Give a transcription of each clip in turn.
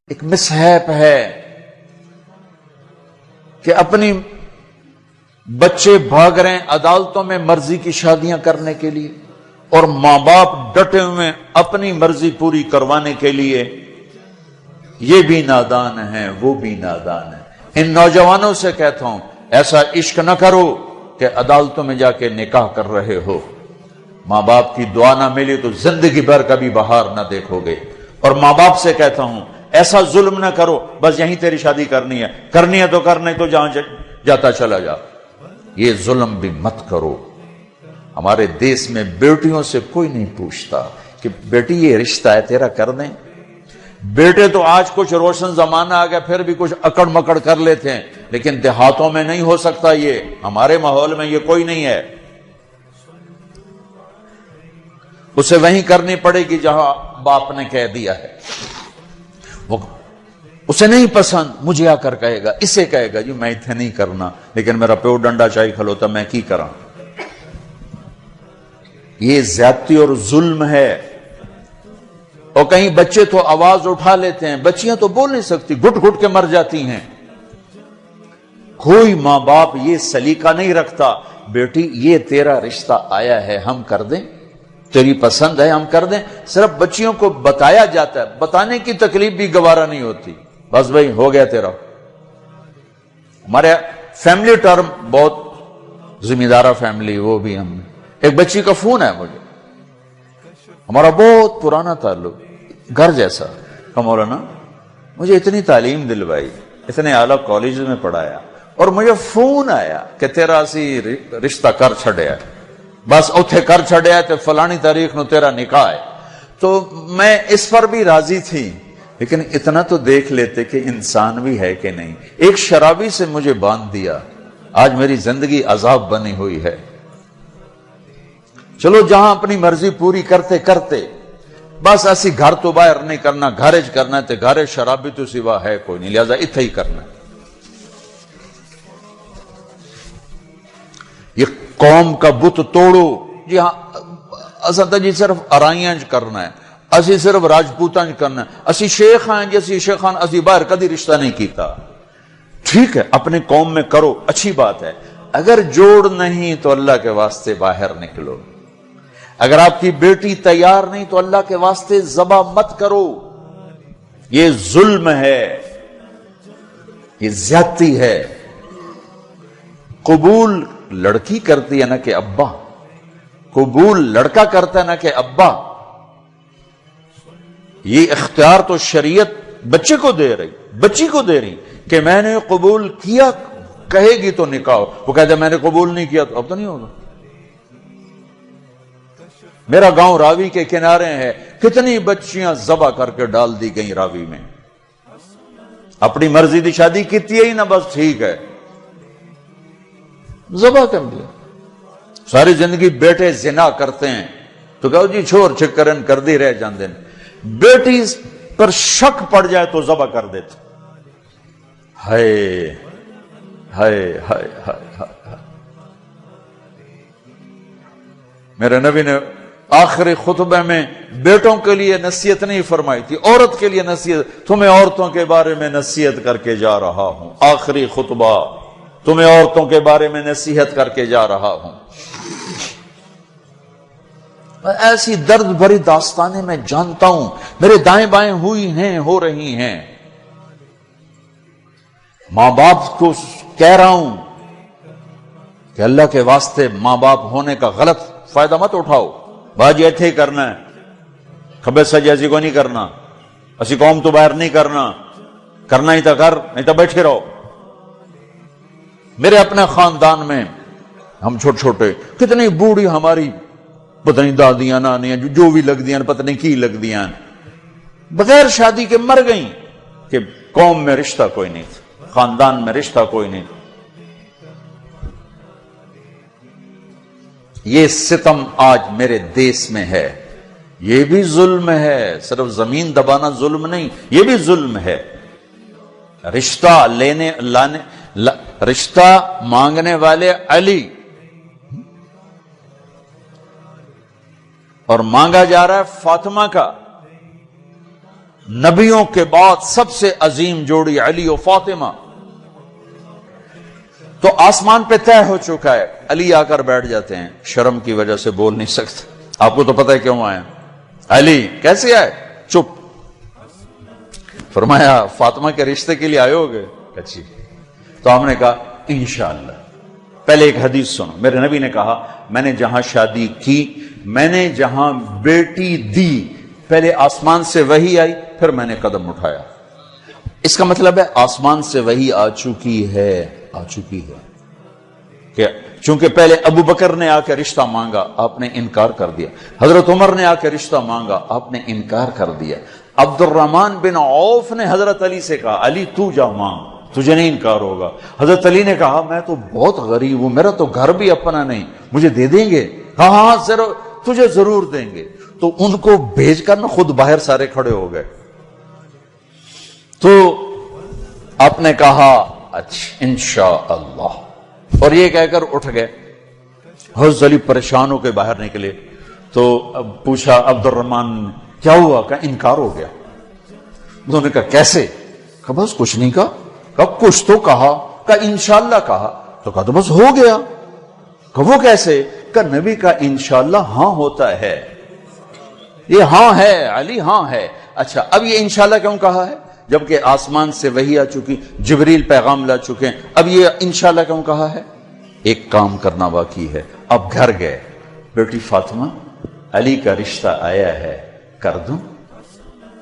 ایک مسحیپ ہے کہ اپنی بچے بھاگ رہے ہیں عدالتوں میں مرضی کی شادیاں کرنے کے لیے، اور ماں باپ ڈٹے ہوئے اپنی مرضی پوری کروانے کے لیے۔ یہ بھی نادان ہیں، وہ بھی نادان ہیں۔ ان نوجوانوں سے کہتا ہوں ایسا عشق نہ کرو کہ عدالتوں میں جا کے نکاح کر رہے ہو، ماں باپ کی دعا نہ ملی تو زندگی بھر کبھی بہار نہ دیکھو گے۔ اور ماں باپ سے کہتا ہوں ایسا ظلم نہ کرو بس یہیں تیری شادی کرنی ہے تو کرنے تو جہاں جاتا چلا جا، یہ ظلم بھی مت کرو۔ ہمارے دیس میں بیٹیوں سے کوئی نہیں پوچھتا کہ بیٹی یہ رشتہ ہے تیرا کر دیں۔ بیٹے تو آج کچھ روشن زمانہ آ گیا پھر بھی کچھ اکڑ مکڑ کر لیتے ہیں، لیکن دیہاتوں میں نہیں ہو سکتا، یہ ہمارے ماحول میں یہ کوئی نہیں ہے۔ اسے وہیں کرنی پڑے گی جہاں باپ نے کہہ دیا ہے۔ وہ اسے نہیں پسند، مجھے آ کر کہے گا، اسے کہے گا جی میں اتنے نہیں کرنا، لیکن میرا پیو ڈنڈا چاہی کھلوتا میں کی کراں۔ یہ زیادتی اور ظلم ہے۔ اور کہیں بچے تو آواز اٹھا لیتے ہیں، بچیاں تو بول نہیں سکتی، گھٹ گھٹ کے مر جاتی ہیں۔ کوئی ماں باپ یہ سلیقہ نہیں رکھتا بیٹی یہ تیرا رشتہ آیا ہے ہم کر دیں، تیری پسند ہے ہم کر دیں۔ صرف بچیوں کو بتایا جاتا ہے، بتانے کی تکلیف بھی گوارا نہیں ہوتی، بس بھائی ہو گیا تیرا۔ ہمارے فیملی ٹرم بہت ذمہ دارہ فیملی، وہ بھی ہم ایک بچی کا فون ہے مجھے، ہمارا بہت پرانا تعلق گھر جیسا، کہ مولانا مجھے اتنی تعلیم دلوائی، اتنے اعلیٰ کالج میں پڑھایا، اور مجھے فون آیا کہ تیرا اسی رشتہ کر چھڑیا، بس اتھے کر چھڑیا تے فلانی تاریخ نو تیرا نکاح ہے۔ تو میں اس پر بھی راضی تھی، لیکن اتنا تو دیکھ لیتے کہ انسان بھی ہے کہ نہیں۔ ایک شرابی سے مجھے باندھ دیا، آج میری زندگی عذاب بنی ہوئی ہے۔ چلو جہاں اپنی مرضی پوری کرتے کرتے بس ایسی گھر تو باہر نہیں کرنا، گھرج کرنا تے گھر شرابی تو سوا ہے کوئی نہیں، لہذا اتھے ہی کرنا۔ یہ قوم کا بت توڑو، جی ہاں اسا جی صرف ارائیاں کرنا ہے، اسی صرف راجپوتاں کرنا ہے، اسی شیخ ہیں جی اسی شیخان اسی باہر کدی رشتہ نہیں کیتا۔ ٹھیک ہے اپنے قوم میں کرو، اچھی بات ہے، اگر جوڑ نہیں تو اللہ کے واسطے باہر نکلو۔ اگر آپ کی بیٹی تیار نہیں تو اللہ کے واسطے ذبح مت کرو، یہ ظلم ہے، یہ زیادتی ہے۔ قبول لڑکی کرتی ہے نہ کہ ابا، قبول لڑکا کرتا ہے نہ کہ ابا۔ یہ اختیار تو شریعت بچے کو دے رہی، بچی کو دے رہی کہ میں نے قبول کیا، کہے گی تو نکاح۔ وہ کہتے ہیں میں نے قبول نہیں کیا تو اب تو نہیں ہوگا۔ میرا گاؤں راوی کے کنارے ہے، کتنی بچیاں ذبح کر کے ڈال دی گئیں راوی میں، اپنی مرضی دی شادی کیتی ہے ہی نہ، بس ٹھیک ہے ذبح کر دیا۔ ساری زندگی بیٹے زنا کرتے ہیں تو کہو جی چھوڑ چکرن کر دی رہ جاندے، بیٹی پر شک پڑ جائے تو ذبح کر دیتے۔ ہائے ہائے ہائے ہائے۔ میرے نبی نے آخری خطبے میں بیٹوں کے لیے نصیحت نہیں فرمائی تھی، عورت کے لیے نصیحت، تمہیں عورتوں کے بارے میں نصیحت کر کے جا رہا ہوں، آخری خطبہ تمہیں عورتوں کے بارے میں نصیحت کر کے جا رہا ہوں۔ ایسی درد بھری داستانیں میں جانتا ہوں، میرے دائیں بائیں ہوئی ہیں، ہو رہی ہیں۔ ماں باپ کو کہہ رہا ہوں کہ اللہ کے واسطے ماں باپ ہونے کا غلط فائدہ مت اٹھاؤ، باجی ایتھے کرنا ہے، کھبے سجے ایسی کو نہیں کرنا، اسی قوم تو باہر نہیں کرنا، کرنا ہی تو کر نہیں تو بیٹھے رہو۔ میرے اپنے خاندان میں ہم چھوٹے چھوٹے کتنی بوڑھی ہماری پتہ نہیں دادیاں نانیاں جو بھی لگ دیاں پتہ نہیں کی لگ دیاں بغیر شادی کے مر گئیں کہ قوم میں رشتہ کوئی نہیں تھا، خاندان میں رشتہ کوئی نہیں۔ یہ ستم آج میرے دیس میں ہے، یہ بھی ظلم ہے، صرف زمین دبانا ظلم نہیں، یہ بھی ظلم ہے۔ رشتہ لینے لانے رشتہ مانگنے والے علی اور مانگا جا رہا ہے فاطمہ کا، نبیوں کے بعد سب سے عظیم جوڑی علی و فاطمہ، تو آسمان پہ طے ہو چکا ہے. علی آ کر بیٹھ جاتے ہیں، شرم کی وجہ سے بول نہیں سکتے. آپ کو تو پتہ ہے کیوں آئے. علی کیسے آئے؟ چپ. فرمایا فاطمہ کے رشتے کے لیے آئے ہوگے؟ اچھی. تو ہم نے کہا انشاءاللہ. پہلے ایک حدیث سنو. میرے نبی نے کہا میں نے جہاں شادی کی، میں نے جہاں بیٹی دی، پہلے آسمان سے وحی آئی، پھر میں نے قدم اٹھایا. اس کا مطلب ہے آسمان سے وحی آ چکی ہے کہ چونکہ پہلے ابو بکر نے آ کے رشتہ مانگا، آپ نے انکار کر دیا. حضرت عمر نے آ کے رشتہ مانگا، آپ نے انکار کر دیا. عبد الرحمن بن عوف نے حضرت علی سے کہا علی تو جا مانگ، تجھے نہیں انکار ہوگا. حضرت علی نے کہا میں تو بہت غریب ہوں، میرا تو گھر بھی اپنا نہیں، مجھے دے دیں گے؟ ہاں ضرور، تجھے ضرور دیں گے. تو ان کو بھیج کر نا خود باہر سارے کھڑے ہو گئے. تو آپ نے کہا اچھا انشاءاللہ، اور یہ کہہ کر اٹھ گئے. حضرت علی پریشان ہو کے باہر نکلے. تو اب پوچھا عبد الرحمن کیا ہوا؟ کہ انکار ہو گیا. انہوں نے کہا کیسے؟ کہ بس کچھ نہیں کہا. کہ کچھ تو کہا. کہ انشاءاللہ کہا. تو کہا تو بس ہو گیا. کہ وہ کیسے؟ کہ نبی کا انشاءاللہ ہاں ہوتا ہے. یہ ہاں ہے علی، ہاں ہے. اچھا اب یہ انشاءاللہ کیوں کہا ہے جبکہ آسمان سے وحی آ چکی، جبریل پیغام لا چکے ہیں؟ اب یہ انشاءاللہ کیوں کہا ہے؟ ایک کام کرنا باقی ہے. اب گھر گئے، بیٹی فاطمہ علی کا رشتہ آیا ہے، کر دوں؟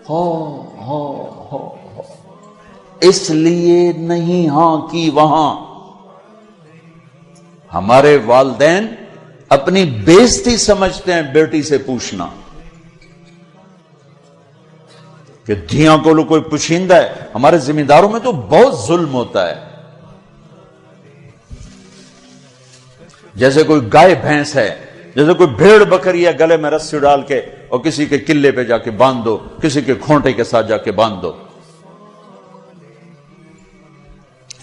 ہو اس لیے نہیں ہاں کی وہاں. ہمارے والدین اپنی بےزتی سمجھتے ہیں بیٹی سے پوچھنا کہ دھیاں کو کوئی پوشیندہ ہے. ہمارے ذمہ داروں میں تو بہت ظلم ہوتا ہے. جیسے کوئی گائے بھینس ہے، جیسے کوئی بھیڑ بکری ہے، گلے میں رسی ڈال کے اور کسی کے قلعے پہ جا کے باندھ دو، کسی کے کھونٹے کے ساتھ جا کے باندھ دو.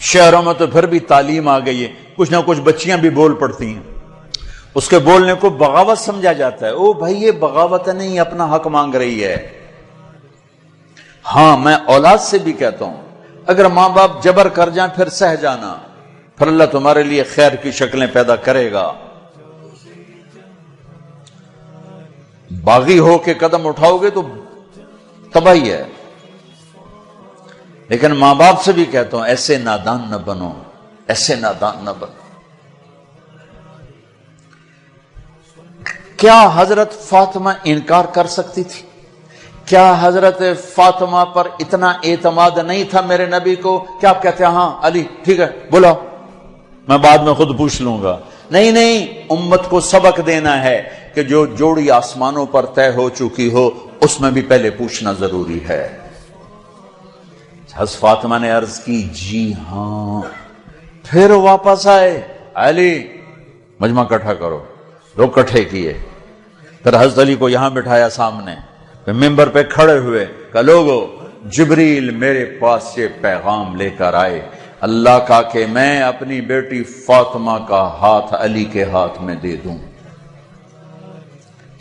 شہروں میں تو پھر بھی تعلیم آ گئی ہے، کچھ نہ کچھ بچیاں بھی بول پڑتی ہیں، اس کے بولنے کو بغاوت سمجھا جاتا ہے. او بھائی یہ بغاوت نہیں، اپنا حق مانگ رہی ہے. ہاں میں اولاد سے بھی کہتا ہوں اگر ماں باپ جبر کر جائیں پھر سہ جانا، پھر اللہ تمہارے لیے خیر کی شکلیں پیدا کرے گا. باغی ہو کے قدم اٹھاؤ گے تو تباہی ہے. لیکن ماں باپ سے بھی کہتا ہوں ایسے نادان نہ بنو، ایسے نادان نہ بنو. کیا حضرت فاطمہ انکار کر سکتی تھی؟ کیا حضرت فاطمہ پر اتنا اعتماد نہیں تھا میرے نبی کو کہ آپ کہتے ہیں ہاں علی ٹھیک ہے بولا، میں بعد میں خود پوچھ لوں گا؟ نہیں، امت کو سبق دینا ہے کہ جو جوڑی آسمانوں پر طے ہو چکی ہو اس میں بھی پہلے پوچھنا ضروری ہے. حضرت فاطمہ نے عرض کی جی ہاں. پھر واپس آئے، علی مجمع کٹھا کرو. لوگ کٹھے کیے، پھر حضرت علی کو یہاں بٹھایا سامنے، پھر ممبر پہ کھڑے ہوئے کہ لوگو جبریل میرے پاس سے پیغام لے کر آئے اللہ کا کہ میں اپنی بیٹی فاطمہ کا ہاتھ علی کے ہاتھ میں دے دوں.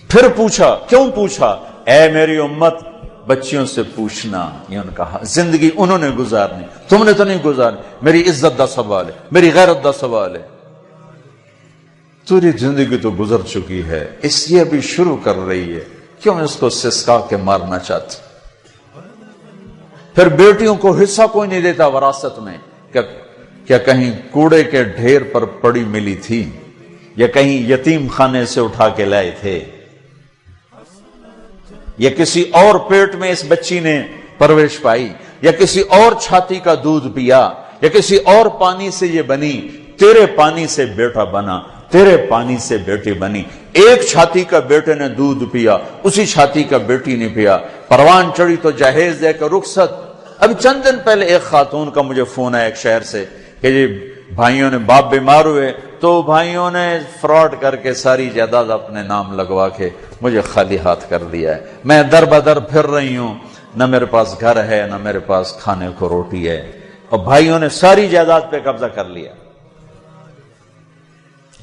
پھر پوچھا، کیوں پوچھا؟ اے میری امت بچیوں سے پوچھنا، یہ ان کا زندگی انہوں نے گزارنی، تم نے تو نہیں گزارنی. میری عزت دا سوال ہے، میری غیرت دا سوال ہے. تیری زندگی تو گزر چکی ہے، اس لیے ابھی شروع کر رہی ہے، کیوں اس کو سسکا کے مارنا چاہتی؟ پھر بیٹیوں کو حصہ کوئی نہیں دیتا وراثت میں. کیا کہیں کوڑے کے ڈھیر پر پڑی ملی تھی یا کہیں یتیم خانے سے اٹھا کے لائے تھے یا کسی اور پیٹ میں اس بچی نے پرورش پائی یا کسی اور چھاتی کا دودھ پیا یا کسی اور پانی سے یہ بنی؟ تیرے پانی سے بیٹا بنا، تیرے پانی سے بیٹی بنی. ایک چھاتی کا بیٹے نے دودھ پیا، اسی چھاتی کا بیٹی نے پیا. پروان چڑھی تو جہیز دے کر رخصت. اب چند دن پہلے ایک خاتون کا مجھے فون آیا ایک شہر سے کہ جی بھائیوں نے باپ بیمار ہوئے تو بھائیوں نے فراڈ کر کے ساری جائیداد اپنے نام لگوا کے مجھے خالی ہاتھ کر دیا ہے. میں در بدر پھر رہی ہوں، نہ میرے پاس گھر ہے نہ میرے پاس کھانے کو روٹی ہے، اور بھائیوں نے ساری جائیداد پہ قبضہ کر لیا.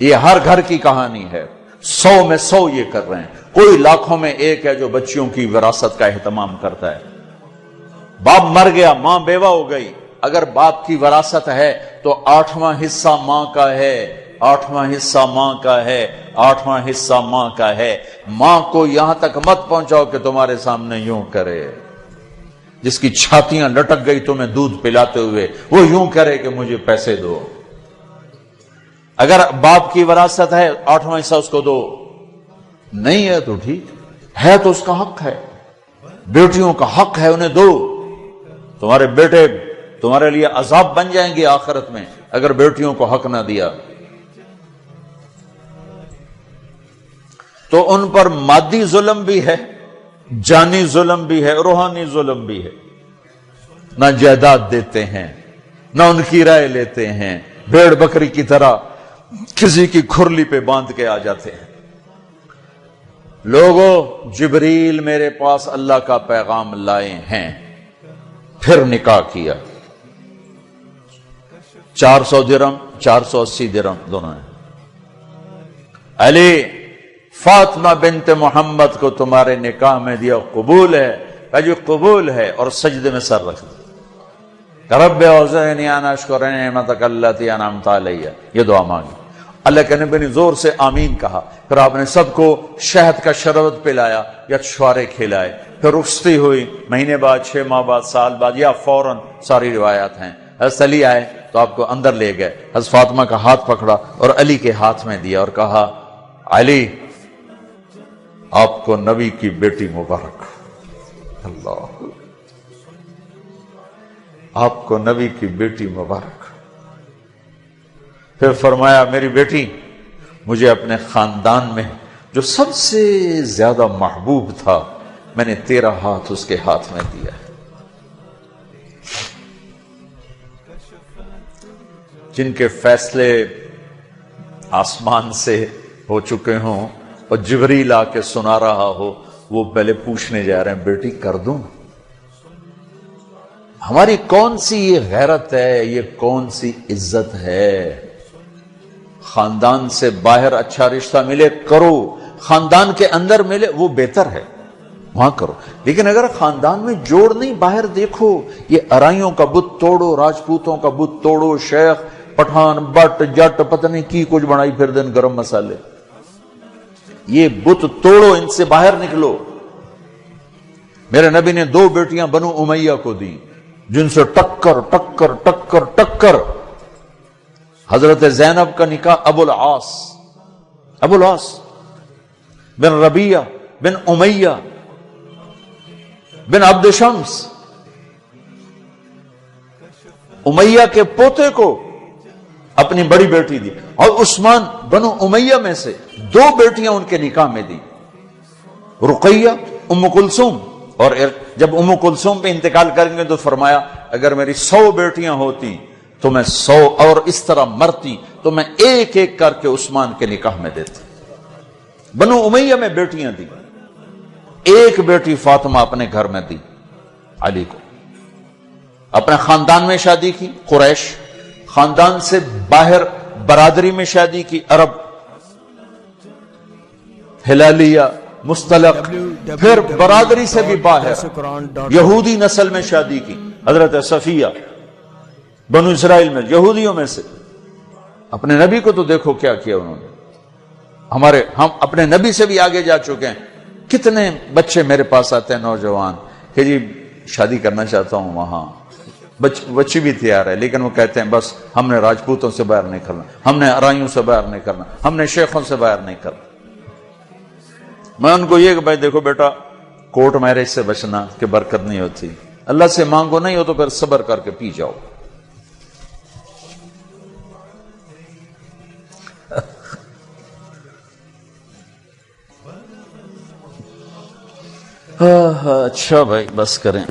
یہ ہر گھر کی کہانی ہے، 100 میں 100 یہ کر رہے ہیں. کوئی لاکھوں میں ایک ہے جو بچیوں کی وراثت کا اہتمام کرتا ہے. باپ مر گیا، ماں بیوہ ہو گئی، اگر باپ کی وراثت ہے تو 8واں حصہ ماں کا ہے، 8واں حصہ ماں کا ہے، 8واں حصہ ماں کا ہے۔ ماں کو یہاں تک مت پہنچاؤ کہ تمہارے سامنے یوں کرے، جس کی چھاتیاں لٹک گئی تمہیں دودھ پلاتے ہوئے، وہ یوں کرے کہ مجھے پیسے دو۔ اگر باپ کی وراثت ہے 8واں حصہ اس کو دو، نہیں ہے تو ٹھیک ہے، تو اس کا حق ہے، بیٹیوں کا حق ہے، انہیں دو۔ تمہارے بیٹے تمہارے لیے عذاب بن جائیں گے آخرت میں اگر بیٹیوں کو حق نہ دیا۔ تو ان پر مادی ظلم بھی ہے، جانی ظلم بھی ہے، روحانی ظلم بھی ہے۔ نہ جائیداد دیتے ہیں، نہ ان کی رائے لیتے ہیں، بھیڑ بکری کی طرح کسی کی کھرلی پہ باندھ کے آ جاتے ہیں۔ لوگوں، جبریل میرے پاس اللہ کا پیغام لائے ہیں، پھر نکاح کیا، 400 درہم 480 درہم دونوں ہیں۔ علی فاطمہ بنت محمد کو تمہارے نکاح میں دیا، قبول ہے؟ کہا جی قبول ہے، اور سجدے میں سر رکھ دیا، رب اوزعنی ان اشکر نعمتک التی انعمت علی، یہ دعا مانگی۔ اللہ کے نبی نے زور سے آمین کہا، پھر آپ نے سب کو شہد کا شربت پلایا یا چھوارے کھلائے، پھر رخصتی ہوئی، مہینے بعد، 6 ماہ بعد، سال بعد، یا فوراً، ساری روایات ہیں۔ حضرت علی آئے تو آپ کو اندر لے گئے، حضرت فاطمہ کا ہاتھ پکڑا اور علی کے ہاتھ میں دیا اور کہا علی آپ کو نبی کی بیٹی مبارک، اللہ، آپ کو نبی کی بیٹی مبارک۔ پھر فرمایا میری بیٹی، مجھے اپنے خاندان میں جو سب سے زیادہ محبوب تھا، میں نے تیرا ہاتھ اس کے ہاتھ میں دیا ہے۔ جن کے فیصلے آسمان سے ہو چکے ہوں اور جبریل آ کے سنا رہا ہو، وہ پہلے پوچھنے جا رہے ہیں بیٹی کر دوں؟ ہماری کون سی یہ غیرت ہے، یہ کون سی عزت ہے؟ خاندان سے باہر اچھا رشتہ ملے کرو، خاندان کے اندر ملے وہ بہتر ہے، وہاں کرو۔ لیکن اگر خاندان میں جوڑ نہیں، باہر دیکھو، یہ ارائیوں کا بت توڑو، راجپوتوں کا بت توڑو، شیخ پٹھان بٹ جٹ پتہ نہیں کی کچھ بنائی پھر دن گرم مسالے، یہ بت توڑو، ان سے باہر نکلو۔ میرے نبی نے 2 بیٹیاں بنو امیہ کو دی، جن سے ٹکر ٹکر ٹکر ٹکر۔ حضرت زینب کا نکاح ابو العاص بن ربیعہ بن امیہ بن عبد شمس، امیہ کے پوتے کو اپنی بڑی بیٹی دی، اور عثمان بنو امیہ میں سے 2 بیٹیاں ان کے نکاح میں دی، رقیہ ام کلثوم۔ اور جب ام کلثوم پہ انتقال کریں گے تو فرمایا اگر میری 100 بیٹیاں ہوتی تو میں 100 اور اس طرح مرتی تو میں ایک ایک کر کے عثمان کے نکاح میں دیتی۔ بنو امیہ میں بیٹیاں دی، ایک بیٹی فاطمہ اپنے گھر میں دی علی کو، اپنے خاندان میں شادی کی قریش، خاندان سے باہر برادری میں شادی کی عرب، ہلالیہ، مستلق، پھر برادری سے بھی باہر یہودی نسل میں شادی کی، حضرت صفیہ بنو اسرائیل میں، یہودیوں میں سے۔ اپنے نبی کو تو دیکھو کیا کیا انہوں نے، ہم اپنے نبی سے بھی آگے جا چکے ہیں۔ کتنے بچے میرے پاس آتے ہیں نوجوان کہ جی شادی کرنا چاہتا ہوں، وہاں بچی بھی تیار ہے، لیکن وہ کہتے ہیں بس ہم نے راجپوتوں سے باہر نہیں کرنا، ہم نے ارائیوں سے باہر نہیں کرنا، ہم نے شیخوں سے باہر نہیں کرنا۔ میں ان کو یہ کہ بھائی دیکھو بیٹا، کورٹ میرج سے بچنا کہ برکت نہیں ہوتی، اللہ سے مانگو، نہیں ہو تو پھر صبر کر کے پی جاؤ۔ اچھا بھائی بس کریں۔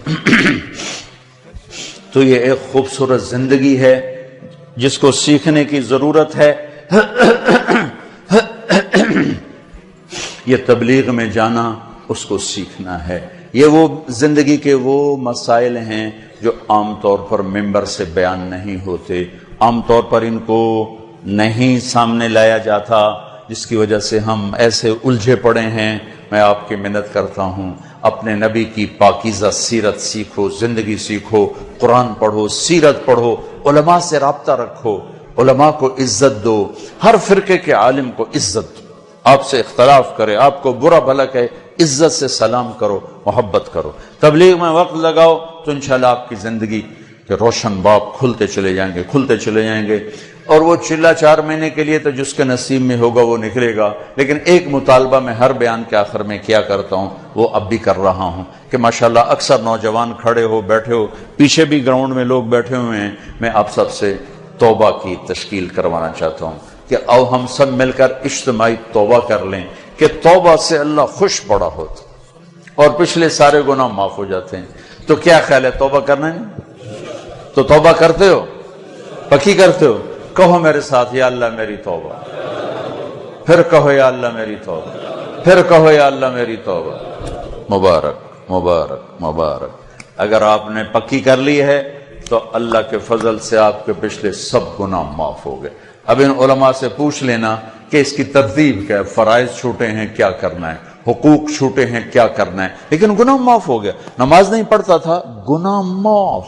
تو یہ ایک خوبصورت زندگی ہے جس کو سیکھنے کی ضرورت ہے۔ یہ تبلیغ میں جانا، اس کو سیکھنا ہے۔ یہ وہ زندگی کے وہ مسائل ہیں جو عام طور پر ممبر سے بیان نہیں ہوتے، عام طور پر ان کو نہیں سامنے لایا جاتا، جس کی وجہ سے ہم ایسے الجھے پڑے ہیں۔ میں آپ کی منت کرتا ہوں اپنے نبی کی پاکیزہ سیرت سیکھو، زندگی سیکھو، قرآن پڑھو، سیرت پڑھو، علماء سے رابطہ رکھو، علماء کو عزت دو، ہر فرقے کے عالم کو عزت دو، آپ سے اختلاف کرے، آپ کو برا بھلا کہے، عزت سے سلام کرو، محبت کرو، تبلیغ میں وقت لگاؤ، تو انشاءاللہ آپ کی زندگی کے روشن باب کھلتے چلے جائیں گے، کھلتے چلے جائیں گے۔ اور وہ چلہ 4 مہینے کے لیے تو جس کے نصیب میں ہوگا وہ نکلے گا، لیکن ایک مطالبہ میں ہر بیان کے آخر میں کیا کرتا ہوں، وہ اب بھی کر رہا ہوں کہ ماشاءاللہ اکثر نوجوان کھڑے ہو بیٹھے ہو، پیچھے بھی گراؤنڈ میں لوگ بیٹھے ہوئے ہیں، میں آپ سب سے توبہ کی تشکیل کروانا چاہتا ہوں کہ آؤ ہم سب مل کر اجتماعی توبہ کر لیں کہ توبہ سے اللہ خوش بڑا ہوتا اور پچھلے سارے گناہ معاف ہو جاتے ہیں۔ تو کیا خیال ہے، توبہ کرنا ہے؟ تو توبہ کرتے ہو، پکی کرتے ہو؟ کہو میرے ساتھ، یا اللہ میری توبہ، پھر کہو یا اللہ میری توبہ، پھر کہو یا اللہ میری توبہ۔ مبارک مبارک مبارک۔ اگر آپ نے پکی کر لی ہے تو اللہ کے فضل سے آپ کے پچھلے سب گناہ معاف ہو گئے۔ اب ان علماء سے پوچھ لینا کہ اس کی ترتیب کیا ہے، فرائض چھوٹے ہیں کیا کرنا ہے، حقوق چھوٹے ہیں کیا کرنا ہے، لیکن گناہ معاف ہو گیا۔ نماز نہیں پڑھتا تھا، گناہ معاف۔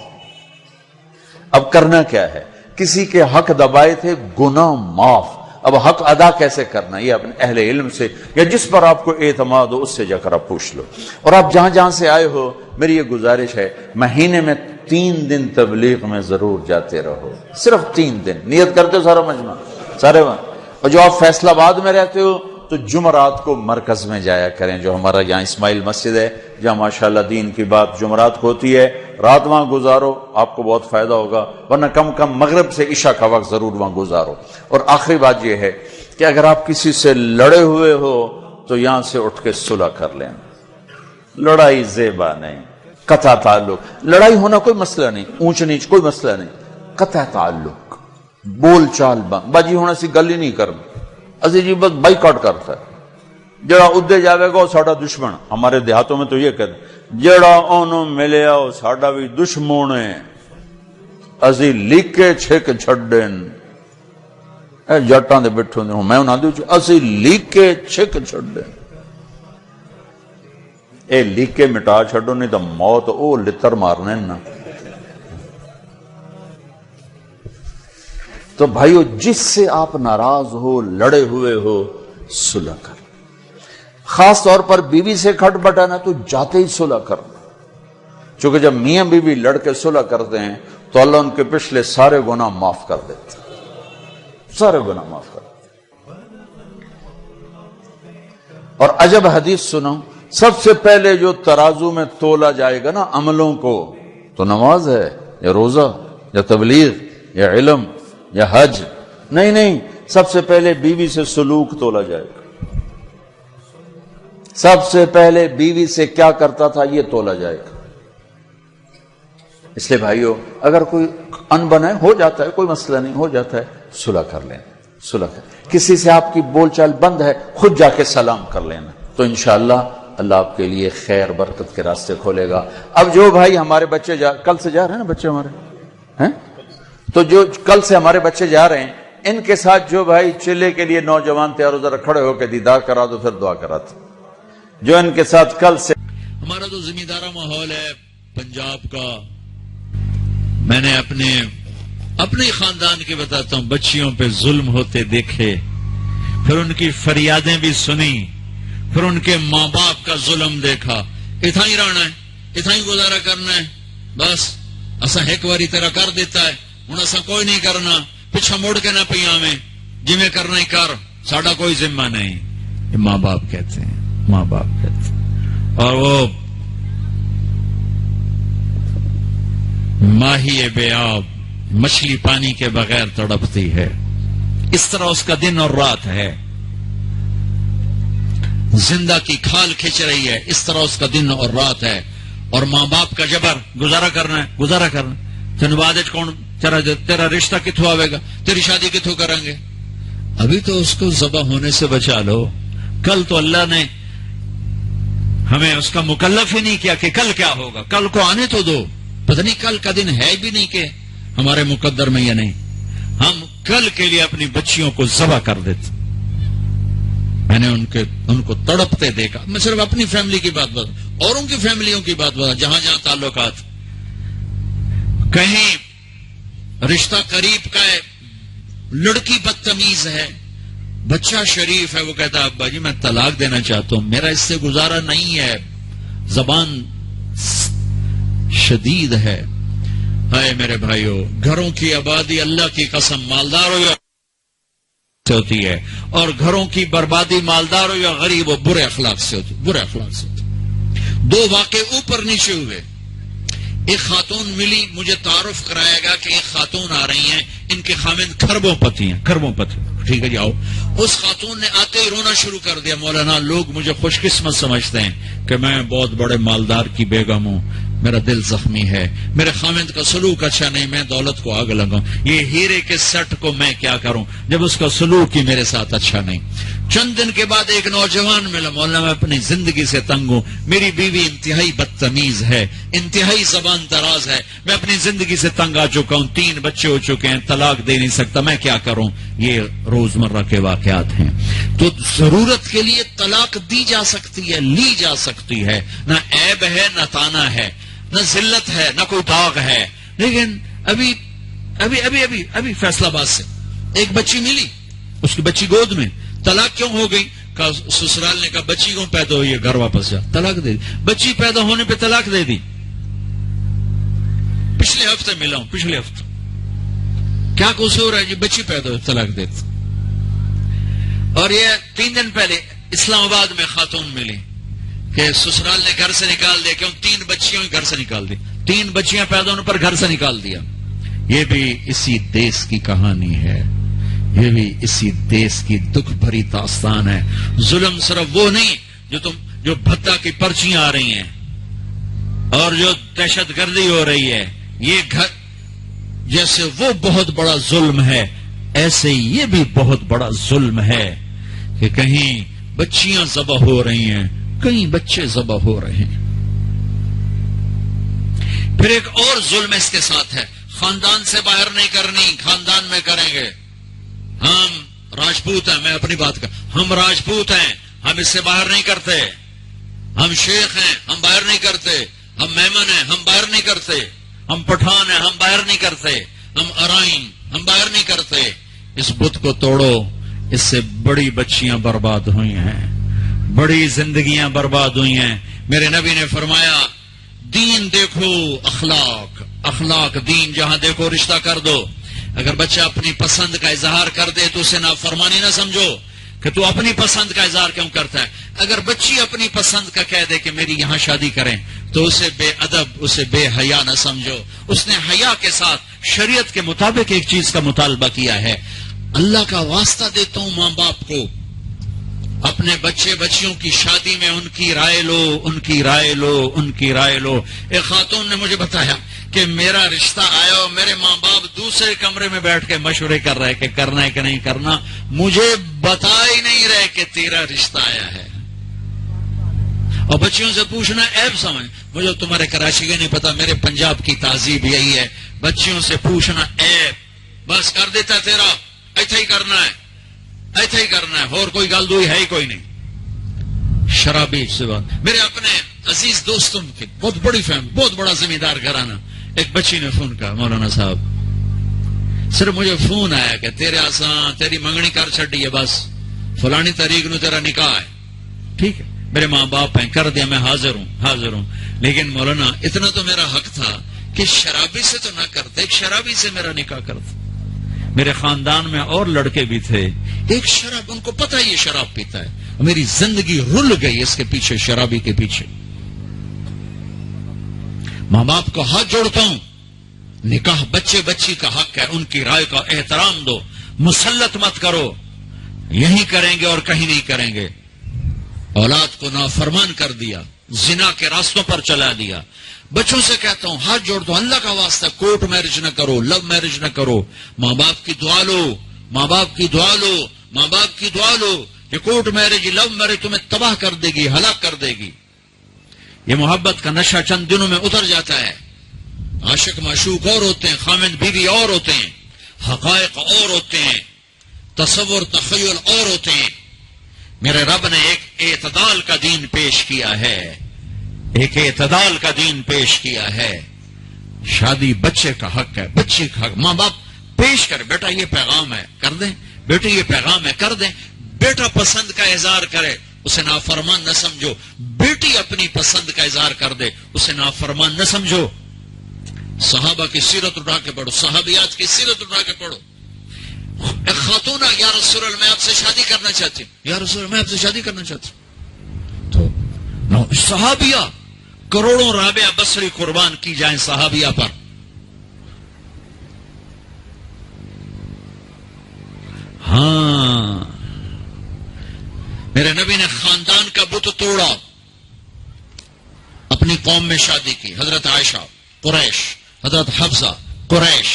اب کرنا کیا ہے، کسی کے حق دبائے تھے، گناہ معاف۔ اب حق ادا کیسے کرنا، یہ اپنے اہل علم سے یا جس پر آپ کو اعتماد ہو اس سے جا کر آپ پوچھ لو۔ اور آپ جہاں جہاں سے آئے ہو، میری یہ گزارش ہے، مہینے میں 3 دن تبلیغ میں ضرور جاتے رہو، صرف 3 دن نیت کرتے ہو سارا مجمع سارے وہاں۔ اور جو آپ فیصل آباد میں رہتے ہو تو جمعرات کو مرکز میں جایا کریں، جو ہمارا یہاں اسماعیل مسجد ہے جہاں ماشاءاللہ دین کی بات جمعرات کو ہوتی ہے، رات وہاں گزارو، آپ کو بہت فائدہ ہوگا، ورنہ کم کم مغرب سے عشاء کا وقت ضرور وہاں گزارو۔ اور آخری بات یہ ہے کہ اگر آپ کسی سے لڑے ہوئے ہو تو یہاں سے اٹھ کے صلح کر لیں، لڑائی زیبا نہیں، قطع تعلق، لڑائی ہونا کوئی مسئلہ نہیں، اونچ نیچ کوئی مسئلہ نہیں، قطع تعلق، بول چال بند، باجی ہونا سی گل ہی نہیں کرنا، اسی جی بس بائی کاٹ کرتا ہے، جڑا ادھے جاوے گا وہ ساڈا دشمن، ہمارے دیہاتوں میں تو یہ کہتے ہیں جڑا اونوں ملیا وہ ساڈا بھی دشمن ہے، اسی لیکے چھک چھڈن، اے جٹاں دے بیٹھے ہوندے میں انہاں دے اسی لیکے چھک چھڈن، اے لیکے مٹا چھڈو نہیں تو موت او لتر مارنے نا۔ تو بھائیو جس سے آپ ناراض ہو، لڑے ہوئے ہو، صلح کر، خاص طور پر بیوی سے کھٹ بٹانا تو جاتے ہی صلح کرنا، چونکہ جب میاں بیوی لڑ کے صلح کرتے ہیں تو اللہ ان کے پچھلے سارے گناہ معاف کر دیتے ہیں، سارے گناہ معاف کر دیتے ہیں۔ اور عجب حدیث سنو، سب سے پہلے جو ترازو میں تولا جائے گا نا عملوں کو، تو نماز ہے یا روزہ یا تبلیغ یا علم یا حج، نہیں، سب سے پہلے بیوی سے سلوک تولا جائے گا، سب سے پہلے بیوی سے کیا کرتا تھا یہ تولا جائے گا۔ اس لیے بھائیو اگر کوئی انبن ہے، ہو جاتا ہے، کوئی مسئلہ نہیں، ہو جاتا ہے، صلح کر لینا، صلح کر، کسی سے آپ کی بول چال بند ہے، خود جا کے سلام کر لینا، تو انشاءاللہ اللہ آپ کے لیے خیر برکت کے راستے کھولے گا۔ اب جو بھائی ہمارے بچے کل سے جا رہے ہیں نا بچے ہمارے ہیں، تو جو کل سے ہمارے بچے جا رہے ہیں، ان کے ساتھ جو بھائی چلے کے لیے نوجوان تیار ذرا کھڑے ہو کے دیدار کرا دو، پھر دعا کرا دو، جو ان کے ساتھ کل سے۔ ہمارا تو زمیندارہ ماحول ہے پنجاب کا، میں نے اپنے خاندان کے بتاتا ہوں، بچیوں پہ ظلم ہوتے دیکھے، پھر ان کی فریادیں بھی سنی، پھر ان کے ماں باپ کا ظلم دیکھا، اتنا ہی رہنا ہے، اتنا ہی گزارا کرنا ہے، بس اسا ایک باری تیرا کر دیتا ہے، ہوں اسا کوئی نہیں کرنا، پچھا مڑ کے نہ پی آویں، جی میں کرنا ہی کر، ساڈا کوئی ذمہ نہیں۔ یہ ماں باپ کہتے ہیں، ماں باپ کہتے ہیں۔ اور وہ ماہی بے آب، مچھلی پانی کے بغیر تڑپتی ہے، اس طرح اس کا دن اور رات ہے، زندہ کی کھال کھچ رہی ہے، اس طرح اس کا دن اور رات ہے، اور ماں باپ کا جبر، گزارا کرنا ہے، تین بعد کون تیرا رشتہ کتوں آئے گا، تیری شادی کتوں کریں گے، ابھی تو اس کو ذبح ہونے سے بچا لو، کل تو اللہ نے ہمیں اس کا مکلف ہی نہیں کیا کہ کل کیا ہوگا، کل کو آنے تو دو، پتہ نہیں کل کا دن ہے بھی نہیں کہ ہمارے مقدر میں یا نہیں، ہم کل کے لیے اپنی بچیوں کو ذبح کر دیتے۔ میں نے ان کو تڑپتے دیکھا، میں صرف اپنی فیملی کی بات اوروں کی فیملیوں کی بات بتا، جہاں جہاں تعلقات، کہیں رشتہ قریب کا ہے، لڑکی بدتمیز ہے، بچہ شریف ہے، وہ کہتا ہے ابا جی میں طلاق دینا چاہتا ہوں، میرا اس سے گزارا نہیں ہے، زبان شدید ہے۔ ہائے میرے بھائیو، گھروں کی آبادی اللہ کی قسم مالدار ہو یا ہوتی ہے، اور گھروں کی بربادی مالدار ہو یا غریب ہو برے اخلاق سے ہوتی، برے اخلاق سے ہوتی۔ دو واقعے اوپر نیچے ہوئے، ایک خاتون ملی، مجھے تعارف کرایا گا کہ ایک خاتون آ رہی ہیں، ان کے خاوند کھربوں پتی ہیں، کھربوں پتی، ٹھیک ہے جی آؤ۔ اس خاتون نے آتے ہی رونا شروع کر دیا، مولانا لوگ مجھے خوش قسمت سمجھتے ہیں کہ میں بہت بڑے مالدار کی بیگم ہوں، میرا دل زخمی ہے، میرے خاوند کا سلوک اچھا نہیں، میں دولت کو آگ لگاؤں، یہ ہیرے کے سیٹ کو میں کیا کروں جب اس کا سلوک ہی میرے ساتھ اچھا نہیں۔ چند دن کے بعد ایک نوجوان ملا، مولانا میں اپنی زندگی سے تنگ ہوں، میری بیوی انتہائی بدتمیز ہے، انتہائی زبان دراز ہے، میں اپنی زندگی سے تنگ آ چکا ہوں، 3 بچے ہو چکے ہیں، طلاق دے نہیں سکتا، میں کیا کروں؟ یہ روزمرہ کے واقعات ہیں۔ تو ضرورت کے لیے طلاق دی جا سکتی ہے، لی جا سکتی ہے، نہ عیب ہے نہ تانا ہے، نہ ذلت ہے نہ کوئی داغ ہے۔ لیکن ابھی فیصلہ آباد سے ایک بچی ملی، اس کی بچی گود میں، طلاق کیوں ہو گئی؟ کہا سسرال نے کہا بچی کیوں پیدا ہوئی ہے، گھر واپس جا، طلاق دے دی۔ بچی پیدا ہونے پہ طلاق دے دی۔ پچھلے ہفتے ملا ہوں، پچھلے ہفتے، کیا قصور ہے جی؟ بچی پیدا ہوئی، طلاق دے دی۔ اور یہ 3 دن پہلے اسلام آباد میں خاتون ملی کہ سسرال نے گھر سے نکال دیا، کیوں؟ 3 بچیوں گھر سے نکال دی، 3 بچیاں پیدا ہونے پر گھر سے نکال دیا۔ یہ بھی اسی دیس کی کہانی ہے، یہ بھی اسی دیس کی دکھ بھری داستان ہے۔ ظلم صرف وہ نہیں جو بھتہ کی پرچیاں آ رہی ہیں اور جو دہشت گردی ہو رہی ہے، یہ گھر جیسے وہ بہت بڑا ظلم ہے، ایسے یہ بھی بہت بڑا ظلم ہے کہ کہیں بچیاں ذبح ہو رہی ہیں، کئی بچے ذبح ہو رہے ہیں۔ پھر ایک اور ظلم اس کے ساتھ ہے، خاندان سے باہر نہیں کرنی، خاندان میں کریں گے۔ ہم راجپوت ہیں، میں اپنی بات کر، ہم راجپوت ہیں، ہم اس سے باہر نہیں کرتے، ہم شیخ ہیں، ہم باہر نہیں کرتے، ہم میمن ہیں، ہم باہر نہیں کرتے، ہم پٹھان ہیں، ہم باہر نہیں کرتے، ہم ارائن، ہم باہر نہیں کرتے۔ اس بت کو توڑو، اس سے بڑی بچیاں برباد ہوئی ہیں، بڑی زندگیاں برباد ہوئی ہیں۔ میرے نبی نے فرمایا دین دیکھو، اخلاق، اخلاق دین، جہاں دیکھو رشتہ کر دو۔ اگر بچہ اپنی پسند کا اظہار کر دے تو اسے نافرمانی نہ سمجھو کہ تو اپنی پسند کا اظہار کیوں کرتا ہے۔ اگر بچی اپنی پسند کا کہہ دے کہ میری یہاں شادی کریں تو اسے بے ادب، اسے بے حیا نہ سمجھو۔ اس نے حیا کے ساتھ شریعت کے مطابق ایک چیز کا مطالبہ کیا ہے۔ اللہ کا واسطہ دیتا ہوں ماں باپ کو، اپنے بچے بچیوں کی شادی میں ان کی رائے لو، ان کی رائے لو، ان کی رائے لو۔ ایک خاتون نے مجھے بتایا کہ میرا رشتہ آیا اور میرے ماں باپ دوسرے کمرے میں بیٹھ کے مشورے کر رہے کہ کرنا ہے کہ نہیں کرنا، مجھے بتا ہی نہیں رہے کہ تیرا رشتہ آیا ہے۔ اور بچیوں سے پوچھنا عیب سمجھ، مجھے تمہارے کراچی کا نہیں پتا، میرے پنجاب کی تہذیب یہی ہے، بچیوں سے پوچھنا عیب، بس کر دیتا ہے تیرا، ایسا ہی کرنا ہے، ایسا ہی کرنا ہے، اور کوئی گل دوئی ہے ہی کوئی نہیں۔ شرابی سے بات، میرے اپنے عزیز دوستوں کی بہت بڑی فیملی، بہت بڑا زمیندار گھرانہ، ایک بچی نے فون کہا مولانا صاحب صرف مجھے فون آیا کہ تیرے آسان تیری منگنی کر چھڑی ہے، بس فلانی تاریخ نو تیرا نکاح ہے، ٹھیک ہے میرے ماں باپ ہیں، کر دیا، میں حاضر ہوں، لیکن مولانا اتنا تو میرا حق تھا کہ شرابی سے تو نہ کرتے، ایک شرابی سے میرا نکاح کرتے۔ میرے خاندان میں اور لڑکے بھی تھے، ایک شراب، ان کو پتہ یہ شراب پیتا ہے، میری زندگی رل گئی اس کے پیچھے، شرابی کے پیچھے۔ ماں باپ کو ہاتھ جوڑتا ہوں، نکاح بچے بچی کا حق ہے، ان کی رائے کا احترام دو، مسلط مت کرو، یہی کریں گے اور کہیں نہیں کریں گے۔ اولاد کو نافرمان کر دیا، زنا کے راستوں پر چلا دیا۔ بچوں سے کہتا ہوں ہاتھ جوڑ دو، اللہ کا واسطہ کورٹ میرج نہ کرو، لو میرج نہ کرو، ماں باپ کی دعا لو، ماں باپ کی دعا لو، ماں باپ کی دعا لو۔ یہ کورٹ میرج، لو میرج تمہیں تباہ کر دے گی، ہلاک کر دے گی۔ یہ محبت کا نشہ چند دنوں میں اتر جاتا ہے، عاشق معشوق اور ہوتے ہیں، خامد بیوی اور ہوتے ہیں، حقائق اور ہوتے ہیں، تصور تخیل اور ہوتے ہیں۔ میرے رب نے ایک اعتدال کا دین پیش کیا ہے، ایک اعتدال کا دین پیش کیا ہے. شادی بچے کا حق ہے، بچے کا حق. ماں باپ پیش کر، بیٹا یہ پیغام ہے کر دیں، بیٹے یہ پیغام ہے کر دیں. بیٹا پسند کا اظہار کرے، اسے نافرمان نہ سمجھو. بیٹی اپنی پسند کا اظہار کر دے، اسے نافرمان نہ سمجھو. صحابہ کی سیرت اٹھا کے پڑھو، صحابیات کی سیرت اٹھا کے پڑھو. ایک خاتون یا رسول اللہ میں آپ سے شادی کرنا چاہتی ہوں، یا رسول اللہ میں آپ سے شادی کرنا چاہتی ہوں. تو صحابیہ کروڑوں رابعہ بصری قربان کی جائیں صحابیہ پر. ہاں میرے نبی نے خاندان کا بت توڑا، اپنی قوم میں شادی کی. حضرت عائشہ قریش، حضرت حفصہ قریش،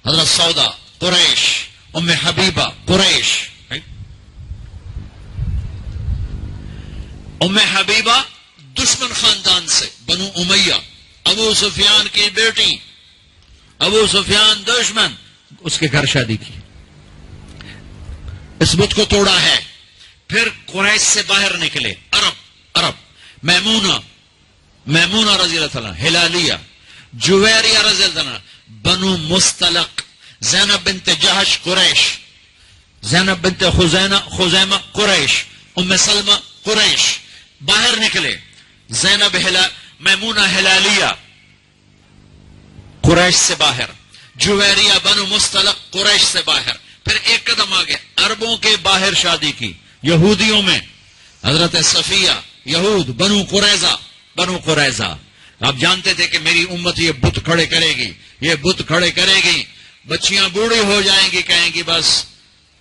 حضرت سودا قریش، ام حبیبہ قریش. ام حبیبہ دشمن خاندان سے، بنو امیہ، ابو سفیان کی بیٹی، ابو سفیان دشمن، اس کے گھر شادی کی. اس بت کو توڑا ہے. پھر قریش سے باہر نکلے عرب، میمونہ رضی اللہ عنہ، ہلالیہ، جویریہ رضی اللہ عنہ، بنو مستلق، زینب بنت جہش قریش، زینب بنت خزیمہ قریش، ام سلمہ قریش. باہر نکلے. زینب میمونہ ہلالیہ قریش سے باہر، جویریہ بنو مستلق قریش سے باہر. پھر ایک قدم آگے عربوں کے باہر شادی کی، یہودیوں میں. حضرت صفیہ، یہود، بنو قریظہ. آپ جانتے تھے کہ میری امت یہ بت کھڑے کرے گی، یہ بت کھڑے کرے گی. بچیاں بوڑھی ہو جائیں گی، کہیں گی بس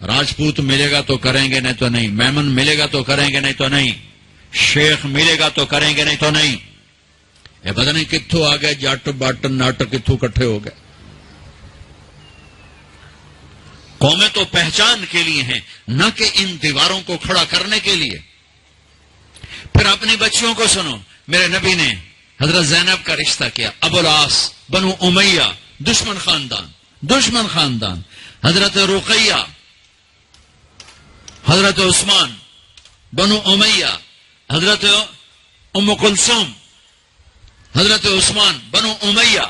راجپوت ملے گا تو کریں گے نہیں تو نہیں، میمن ملے گا تو کریں گے نہیں تو نہیں، شیخ ملے گا تو کریں گے نہیں تو نہیں. یہ پتہ نہیں کتھوں آ گئے جٹ بٹ نٹ، کتھوں کٹھے ہو گئے. قومیں تو پہچان کے لیے ہیں، نہ کہ ان دیواروں کو کھڑا کرنے کے لیے. پھر اپنی بچیوں کو سنو. میرے نبی نے حضرت زینب کا رشتہ کیا، ابو العاص بنو امیہ، دشمن خاندان. حضرت رقیہ، حضرت عثمان بنو امیہ، حضرت ام کلثوم، حضرت عثمان بنو امیہ.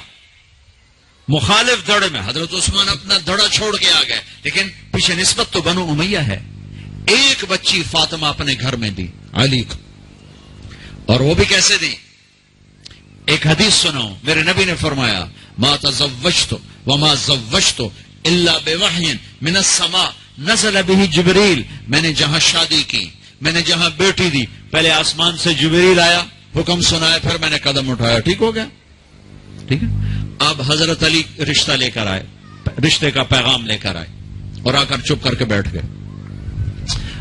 مخالف دھڑے میں حضرت عثمان اپنا دھڑا چھوڑ کے آ گئے، لیکن پیچھے نسبت تو بنو امیہ ہے. ایک بچی فاطمہ اپنے گھر میں دی علی کو، اور وہ بھی کیسے دی؟ ایک حدیث سناؤ. میرے نبی نے فرمایا ما تزوجت وما زوجت الا بوحی من السماء نزل به جبریل. میں نے جہاں شادی کی، میں نے جہاں بیٹی دی، پہلے آسمان سے جبریل آیا، حکم سنایا، پھر میں نے قدم اٹھایا. ٹھیک ہو گیا؟ ٹھیک ہے. اب حضرت علی رشتہ لے کر آئے، رشتے کا پیغام لے کر آئے، اور آ کر چپ کر کے بیٹھ گئے.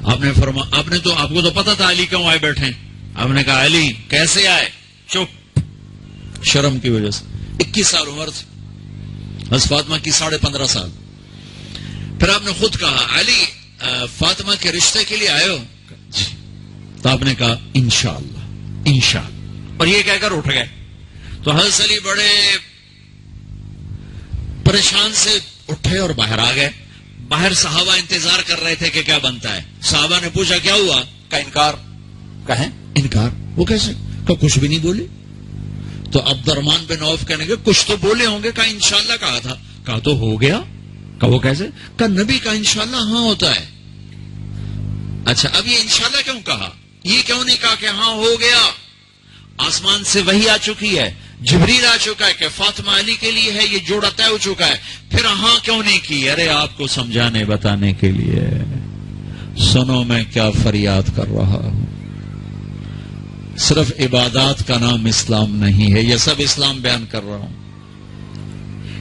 آپ نے فرمایا، آپ کو تو پتا تھا علی کیوں آئے بیٹھے. آپ نے کہا علی کیسے آئے؟ چپ، شرم کی وجہ سے. 21 سال عمر تھی حضرت فاطمہ کی، 15.5 سال. پھر آپ نے خود کہا علی فاطمہ کے رشتے کے لیے آئے ہو؟ جی. تو آپ نے کہا انشاءاللہ، اور یہ کہہ کر اٹھ گئے. تو حضرت علی بڑے پریشان سے اٹھے اور باہر آ گئے. باہر صحابہ انتظار کر رہے تھے کہ کیا بنتا ہے. صحابہ نے پوچھا کیا ہوا؟ کا انکار. کہیں انکار؟ وہ کیسے؟ کہ کچھ بھی نہیں بولے. تو عبد الرحمن بن عوف کہنے گے کچھ تو بولے ہوں گے. کہا انشاءاللہ کہا تھا. کہا تو ہو گیا. کہا وہ کیسے؟ کہا نبی کا انشاءاللہ ہاں ہوتا ہے. اچھا اب یہ انشاءاللہ کیوں کہا؟ یہ کیوں نہیں کہا کہ ہاں ہو گیا؟ آسمان سے وحی آ چکی ہے، جبریل آ چکا ہے کہ فاطمہ علی کے لیے ہے، یہ جوڑا طے ہو چکا ہے. پھر ہاں کیوں نہیں کی؟ ارے آپ کو سمجھانے بتانے کے لیے. سنو میں کیا فریاد کر رہا ہوں. صرف عبادات کا نام اسلام نہیں ہے، یہ سب اسلام بیان کر رہا ہوں.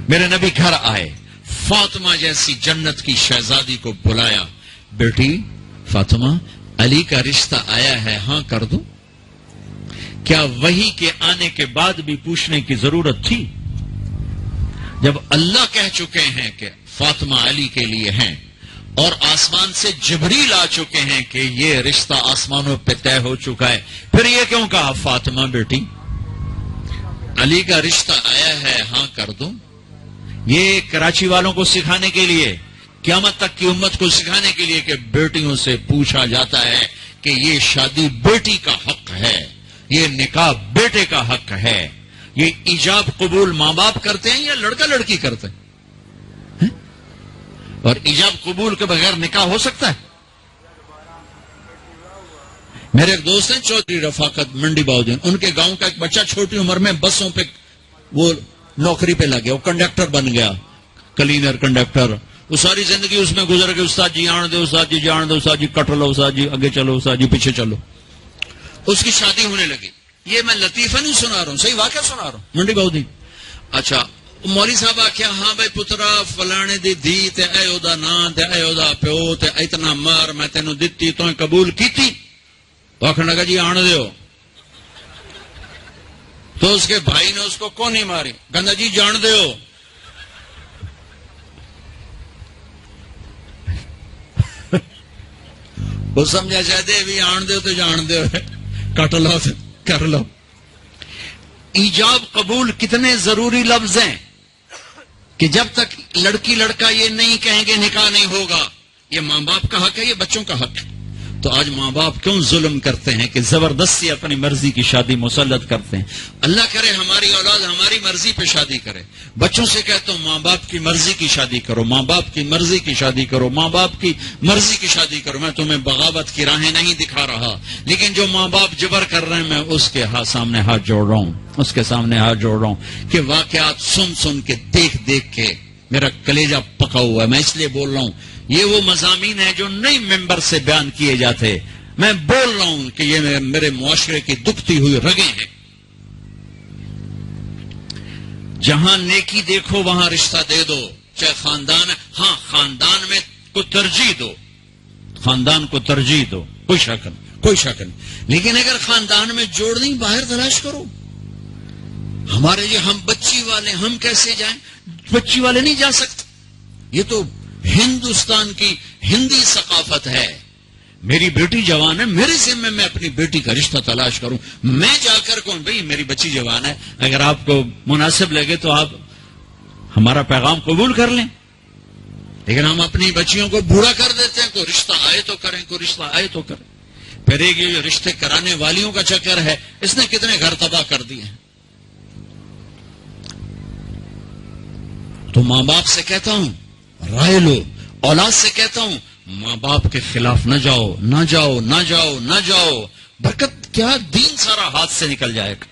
میرے نبی گھر آئے، فاطمہ جیسی جنت کی شہزادی کو بلایا. بیٹی فاطمہ، علی کا رشتہ آیا ہے، ہاں کر دو. کیا وحی کے آنے کے بعد بھی پوچھنے کی ضرورت تھی؟ جب اللہ کہہ چکے ہیں کہ فاطمہ علی کے لیے ہیں، اور آسمان سے جبریل آ چکے ہیں کہ یہ رشتہ آسمانوں پہ طے ہو چکا ہے، پھر یہ کیوں کہا فاطمہ بیٹی علی کا رشتہ آیا ہے، ہاں کر دو؟ یہ کراچی والوں کو سکھانے کے لیے، قیامت تک کی امت کو سکھانے کے لیے کہ بیٹیوں سے پوچھا جاتا ہے کہ یہ شادی بیٹی کا حق ہے، یہ نکاح بیٹے کا حق ہے. یہ ایجاب قبول ماں باپ کرتے ہیں یا لڑکا لڑکی کرتے ہیں؟ اور ایجاب قبول کے بغیر نکاح ہو سکتا ہے؟ میرے ایک دوست ہیں چودھری رفاقت منڈی باؤدین، ان کے گاؤں کا ایک بچہ چھوٹی عمر میں بسوں پہ وہ نوکری پہ لگ گیا، وہ کنڈکٹر بن گیا، کلینر کنڈکٹر. وہ ساری زندگی اس میں گزر گئی. استاد جی آن دے، استاد جی جان دو، استاد جی کٹ لو، استاد جی آگے چلو، استاد جی پیچھے چلو. اس کی شادی ہونے لگی. یہ میں لطیفہ نہیں سنا رہا ہوں، صحیح واقعہ سنا رہا ہوں. منڈی باؤدین اچھا مولوی صاحب آخیا ہاں بھائی پترا فلانے دی دھی تے اے او دا نام تے اے او دا پیو تے اتنا مار میں تینوں دتی تو قبول کیتی. آخر لگا جی آن دیو. تو اس کے بھائی نے اس کو کون نہیں ماری، کہنا جی جان دیو. وہ سمجھا چاہتے بھی آن دیو تو جان دیو، کٹ لو کر لو. ایجاب قبول کتنے ضروری لفظ ہیں کہ جب تک لڑکی لڑکا یہ نہیں کہیں گے نکاح نہیں ہوگا. یہ ماں باپ کا حق ہے، یہ بچوں کا حق ہے. تو آج ماں باپ کیوں ظلم کرتے ہیں کہ زبردستی اپنی مرضی کی شادی مسلط کرتے ہیں؟ اللہ کرے ہماری اولاد ہماری مرضی پہ شادی کرے. بچوں سے کہتا ہوں ماں باپ کی مرضی کی شادی کرو، ماں باپ کی مرضی کی شادی کرو، ماں باپ کی مرضی کی شادی کرو. میں تمہیں بغاوت کی راہیں نہیں دکھا رہا، لیکن جو ماں باپ جبر کر رہے ہیں میں اس کے سامنے ہاتھ جوڑ رہا ہوں، اس کے سامنے ہاتھ جوڑ رہا ہوں کہ واقعات سن سن کے دیکھ دیکھ کے میرا کلیجہ پکا ہوا ہے. میں اس لیے بول رہا ہوں یہ وہ مضامین ہیں جو نئی ممبر سے بیان کیے جاتے. میں بول رہا ہوں کہ یہ میرے معاشرے کی دکھتی ہوئی رگیں ہیں. جہاں نیکی دیکھو وہاں رشتہ دے دو، چاہے خاندان ہے. ہاں خاندان میں کو ترجیح دو، خاندان کو ترجیح دو، کوئی شک نہیں، کوئی شک نہیں. لیکن اگر خاندان میں جوڑ نہیں باہر تلاش کرو. ہمارے یہ ہم بچی والے، ہم کیسے جائیں؟ بچی والے نہیں جا سکتے. یہ تو ہندوستان کی ہندی ثقافت ہے. میری بیٹی جوان ہے، میرے ذمہ میں اپنی بیٹی کا رشتہ تلاش کروں. میں جا کر کہوں بھئی میری بچی جوان ہے، اگر آپ کو مناسب لگے تو آپ ہمارا پیغام قبول کر لیں. لیکن ہم اپنی بچیوں کو بوڑھا کر دیتے ہیں. کوئی رشتہ آئے تو کریں، کوئی رشتہ آئے تو کریں. پھر ایک یہ رشتے کرانے والیوں کا چکر ہے، اس نے کتنے گھر تباہ کر دیے ہیں. تو ماں باپ سے کہتا ہوں رائے لو. اولاد سے کہتا ہوں ماں باپ کے خلاف نہ جاؤ، نہ جاؤ، نہ جاؤ، نہ جاؤ. برکت کیا، دین سارا ہاتھ سے نکل جائے گا.